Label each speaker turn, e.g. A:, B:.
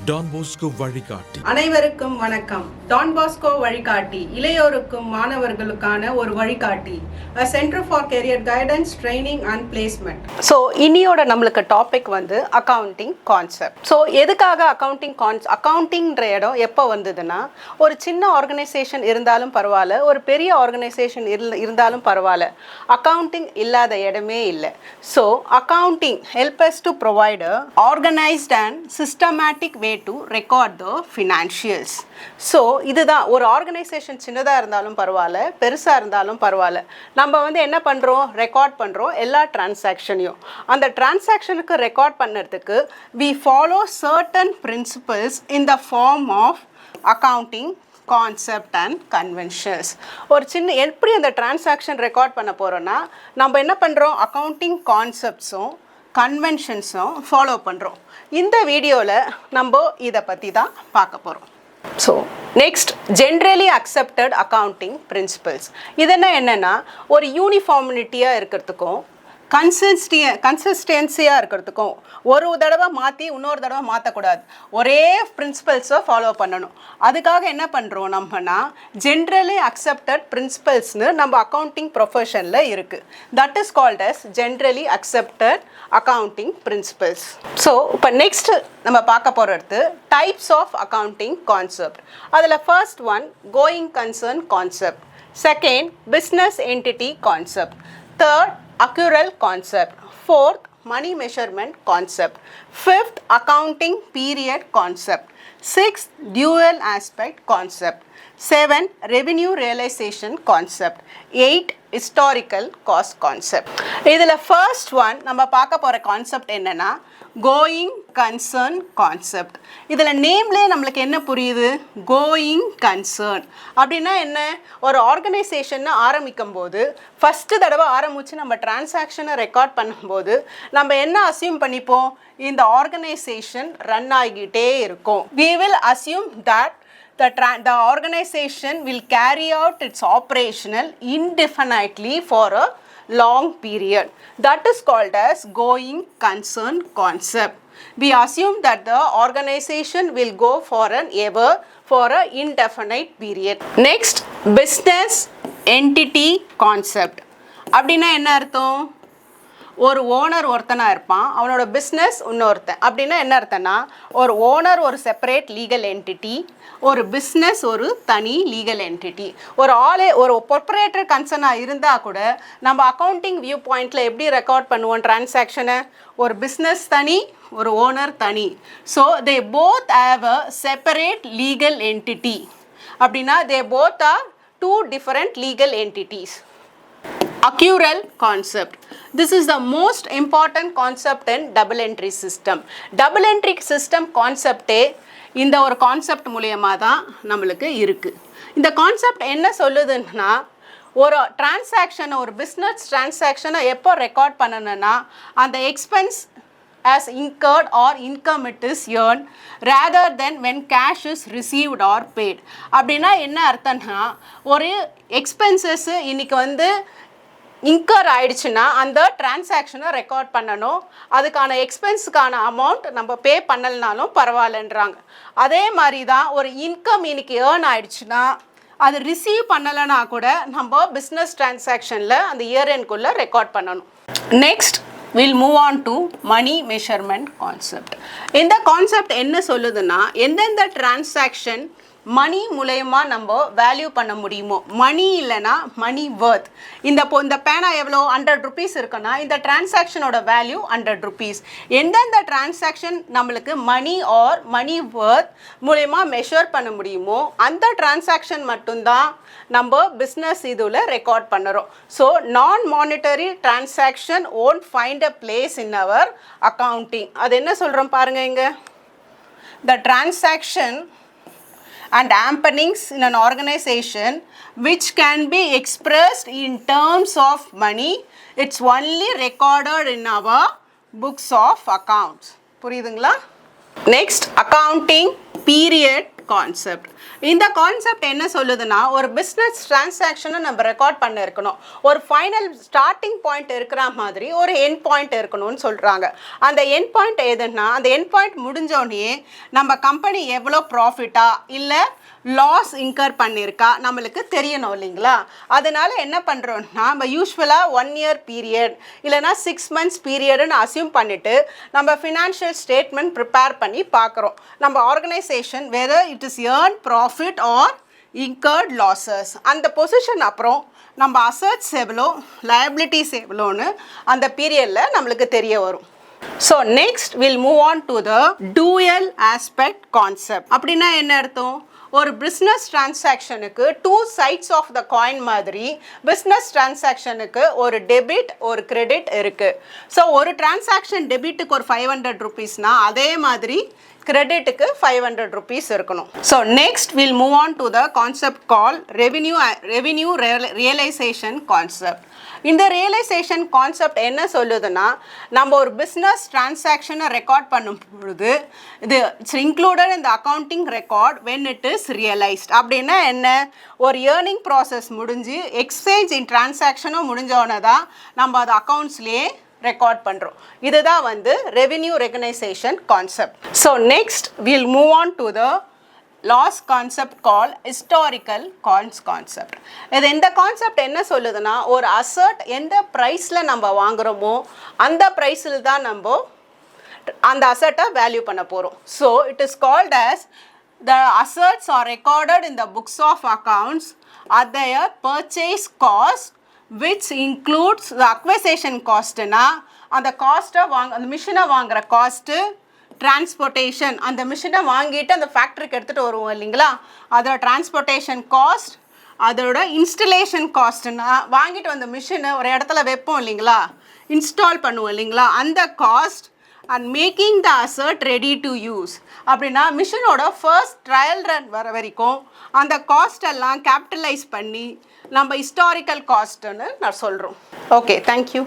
A: Don Bosco வழிகாட்டி.
B: அனைவருக்கும் வணக்கம். டான் பாஸ்கோ வழிகாட்டி இளையோருக்கும் மாணவர்களுக்கான ஒரு வழிகாட்டி, a center for career guidance, training and placement. So இன்னியோட நம்மளுக்கு டாபிக் வந்து அக்கவுண்டிங் கான்செப்ட். ஸோ எதுக்காக அக்கவுண்டிங்ன்ற இடம் எப்போ வந்ததுன்னா, ஒரு சின்ன ஆர்கனைசேஷன் இருந்தாலும் பரவாயில்ல, ஒரு பெரிய ஆர்கனைசேஷன் இருந்தாலும் பரவாயில்ல, அக்கவுண்டிங் இல்லாத இடமே இல்லை. So accounting help us to provide a organized and systematic way to record the financials. So இதுதான், ஒரு ஆர்கனைசேஷன் சின்னதாக இருந்தாலும் பரவாயில்ல, பெருசாக இருந்தாலும் பரவாயில்ல, நம்ம வந்து என்ன பண்ணுறோம், ரெக்கார்ட் பண்ணுறோம் எல்லா டிரான்சாக்ஷனையும். அந்த டிரான்சாக்ஷனுக்கு ரெக்கார்ட் பண்ணுறதுக்கு we follow certain principles in the form of accounting concept and conventions. ஒரு சின்ன எப்படி அந்த டிரான்சாக்ஷன் ரெக்கார்ட் பண்ண போகிறோன்னா, நம்ம என்ன பண்ணுறோம், அக்கவுண்டிங் கான்செப்ட்ஸும் கன்வென்ஷன்ஸும் ஃபாலோ பண்ணுறோம். இந்த வீடியோவில் நம்ம இதை பற்றி தான் பார்க்க போகிறோம். So next, generally accepted accounting principles. இதெல்லாம் என்னென்னா, ஒரு யூனிஃபார்மிட்டியாக இருக்கிறதுக்கும் கன்சிஸ்டன்சியாக இருக்கிறதுக்கும், ஒரு தடவை மாற்றி இன்னொரு தடவை மாற்றக்கூடாது, ஒரே பிரின்சிபல்ஸை ஃபாலோ பண்ணணும். அதுக்காக என்ன பண்ணுறோம் நம்மனா, ஜென்ரலி அக்செப்டட் பிரின்சிபல்ஸ்னு நம்ம அக்கௌண்டிங் ப்ரொஃபஷனில் இருக்குது. That is called as generally accepted accounting principles. So இப்போ நெக்ஸ்ட் நம்ம பார்க்க போகிறது டைப்ஸ் ஆஃப் அக்கவுண்டிங் கான்செப்ட். அதில் first one going concern concept, second business entity concept, third accrual concept, fourth money measurement concept, fifth accounting period concept, sixth dual aspect concept, seven revenue realization concept, eight historical cost concept. இதில் first one நம்ம பார்க்க போகிற concept என்னென்னா going concern concept. இதில் நேம்லேயே நம்மளுக்கு என்ன புரியுது, going concern அப்படின்னா என்ன, ஒரு ஆர்கனைசேஷனை ஆரம்பிக்கும் போது ஃபஸ்ட்டு தடவை ஆரம்பித்து நம்ம டிரான்சாக்ஷனை ரெக்கார்ட் பண்ணும்போது நம்ம என்ன அசியூம் பண்ணிப்போம், இந்த ஆர்கனைசேஷன் ரன் ஆகிக்கிட்டே இருக்கும். we will assume that the organization will carry out its operational indefinitely for a long period. That is called as going concern concept. We assume that the organization will go for an indefinite period. Next, business entity concept. அப்படின்னா என்ன அர்த்தம், ஒரு owner ஒருத்தனாக இருப்பான், அவனோட business இன்னொருத்தன். அப்படின்னா என்ன அர்த்தம்னா, ஒரு ஓனர் ஒரு செப்பரேட் லீகல் என்டிட்டி, ஒரு பிஸ்னஸ் ஒரு தனி லீகல் என்டிட்டி. ஒரு ப்ரொப்ரேட்டர் கன்சர்னாக இருந்தால் கூட நம்ம அக்கௌண்டிங் வியூ பாயிண்டில் எப்படி ரெக்கார்ட் பண்ணுவோம் டிரான்சாக்ஷனை, ஒரு பிஸ்னஸ் தனி, ஒரு ஓனர் தனி. So they both have a separate legal entity. அப்படின்னா they both are two different legal entities. Accrual concept. This is the most important concept in double entry system. Double entry system concept இந்த ஒரு concept மூலியமாக தான் நம்மளுக்கு இருக்குது. இந்த concept என்ன சொல்லுதுன்னா, ஒரு டிரான்சாக்ஷனை, ஒரு பிஸ்னஸ் டிரான்சாக்ஷனை எப்போ ரெக்கார்ட் பண்ணணும்னா, அந்த expense as incurred or income it is earned rather than when cash is received or paid. அப்படின்னா என்ன அர்த்தம்னா, ஒரு எக்ஸ்பென்சஸ் இன்னைக்கு வந்து இன்கர் ஆயிடுச்சுன்னா அந்த டிரான்சாக்ஷனை ரெக்கார்ட் பண்ணணும். அதுக்கான எக்ஸ்பென்ஸுக்கான அமௌண்ட் நம்ம பே பண்ணலனாலும் பரவாயில்லன்றாங்க. அதே மாதிரி தான் ஒரு இன்கம் இன்னைக்கு ஏர்ன் ஆயிடுச்சுன்னா அது ரிசீவ் பண்ணலைன்னா கூட நம்ம பிஸ்னஸ் டிரான்சாக்ஷனில் அந்த இயர் எண்ட்குள்ளே ரெக்கார்ட் பண்ணணும். Next we'll move on to money measurement concept. இந்த கான்செப்ட் என்ன சொல்லுதுன்னா, எந்தெந்த டிரான்சாக்ஷன் மணி மூலயமா நம்ம வேல்யூ பண்ண முடியுமோ, மணி இல்லைன்னா மணி வர்த். இந்த பேனா எவ்வளோ 100 rupees இருக்குன்னா இந்த டிரான்சாக்ஷனோட வேல்யூ 100 rupees. எந்தெந்த டிரான்சாக்ஷன் நம்மளுக்கு மணி ஆர் மணி வர்த் மூலயமா மெஷர் பண்ண முடியுமோ அந்த டிரான்சாக்ஷன் மட்டும்தான் நம்ம பிஸ்னஸ் இதில் ரெக்கார்ட் பண்ணுறோம். So non monetary transaction won't find a place in our accounting. அது என்ன சொல்கிறோம் பாருங்கள், இங்கே the transaction and happenings in an organization which can be expressed in terms of money, it's only recorded in our books of accounts. புரியுதுங்களா? Next, accounting period concept. இந்த concept என்ன சொல்லுதுன்னா, ஒரு பிஸ்னஸ் டிரான்சாக்ஷனை நம்ம ரெக்கார்ட் பண்ண இருக்கணும். ஒரு ஃபைனல் ஸ்டார்டிங் பாயிண்ட் இருக்கிற மாதிரி ஒரு எண்ட் பாயிண்ட் இருக்கணும்னு சொல்கிறாங்க. அந்த எண்ட் பாயிண்ட் எதுன்னா, அந்த எண்ட் பாயிண்ட் முடிஞ்சோடனே நம்ம கம்பெனி எவ்வளோ ப்ராஃபிட்டா இல்லை லாஸ் இன்கர் பண்ணியிருக்கா நம்மளுக்கு தெரியணும் இல்லைங்களா. அதனால் என்ன பண்ணுறோன்னா, நம்ம யூஸ்வலாக 1 year பீரியட் இல்லைனா 6 months பீரியடுன்னு அசியூம் பண்ணிவிட்டு நம்ம ஃபினான்ஷியல் ஸ்டேட்மெண்ட் ப்ரிப்பேர் பண்ணி பார்க்குறோம். நம்ம organisation whether it is earn profit R incurred losses, அந்த பொசிஷன் அப்புறம் நம்ம அசட்ஸ் எவ்வளோ லயபிலிட்டிஸ் எவ்வளோன்னு அந்த பீரியடில் நம்மளுக்கு தெரிய வரும். So next will move on to the dual aspect concept. அப்படின்னா என்ன அர்த்தம்? ஒரு பிஸ்னஸ் டிரான்சாக்ஷனுக்கு 2 sides ஆஃப் த காயின் மாதிரி பிஸ்னஸ் டிரான்சாக்ஷனுக்கு ஒரு டெபிட் ஒரு கிரெடிட் இருக்குது. ஸோ ஒரு டிரான்சாக்ஷன் டெபிட்டுக்கு ஒரு 500 rupeesனா அதே மாதிரி கிரெடிட்டுக்கு 500 rupees இருக்கணும். So next will move on to the concept call revenue realisation concept. இந்த ரியலைசேஷன் கான்செப்ட் என்ன சொல்லுதுன்னா, நம்ம ஒரு பிஸ்னஸ் டிரான்சாக்ஷனை ரெக்கார்ட் பண்ணும் பொழுது இது இட்ஸ் இன்க்ளூடட் இந்த accounting record when it is realised. அப்படின்னா என்ன? ஒரு ஏர்னிங் ப்ராசஸ் முடிஞ்சு எக்ஸ்சேஞ்ச் இன் டிரான்சாக்ஷனும் முடிஞ்சோன்னே தான் நம்ம அது அக்கௌண்ட்ஸ்லேயே ரெக்கார்ட் பண்ணுறோம். இதுதான் வந்து revenue recognition concept. So next will move on to the last concept call historical concept. இது இந்த கான்செப்ட் என்ன சொல்லுதுன்னா, ஒரு அசர்ட் எந்த ப்ரைஸில் நம்ம வாங்குகிறோமோ அந்த ப்ரைஸில் தான் நம்ம அந்த அசர்ட்டை வேல்யூ பண்ண போகிறோம். So it is called as the assets are recorded in the books of accounts at their purchase cost, which includes the acquisition cost-னா அந்த காஸ்ட்டை அந்த மிஷினை வாங்குகிற காஸ்ட்டு, டிரான்ஸ்போர்ட்டேஷன் அந்த மிஷினை வாங்கிட்டு அந்த ஃபேக்ட்ரிக்கு எடுத்துகிட்டு வருவோம் இல்லைங்களா, அதோட டிரான்ஸ்போர்ட்டேஷன் காஸ்ட், அதோட இன்ஸ்டலேஷன் காஸ்ட்னா வாங்கிட்டு வந்த மிஷினை ஒரு இடத்துல வைப்போம் இல்லைங்களா, இன்ஸ்டால் பண்ணுவோம் இல்லைங்களா, அந்த cost and making the assert ready to use. அப்படின்னா மிஷினோட ஃபர்ஸ்ட் ட்ரையல் ரன் வர வரைக்கும் அந்த காஸ்ட் எல்லாம் கேபிட்டலைஸ் பண்ணி நம்ம ஹிஸ்டாரிக்கல் காஸ்ட்டுன்னு நான் சொல்கிறோம். Okay, thank you.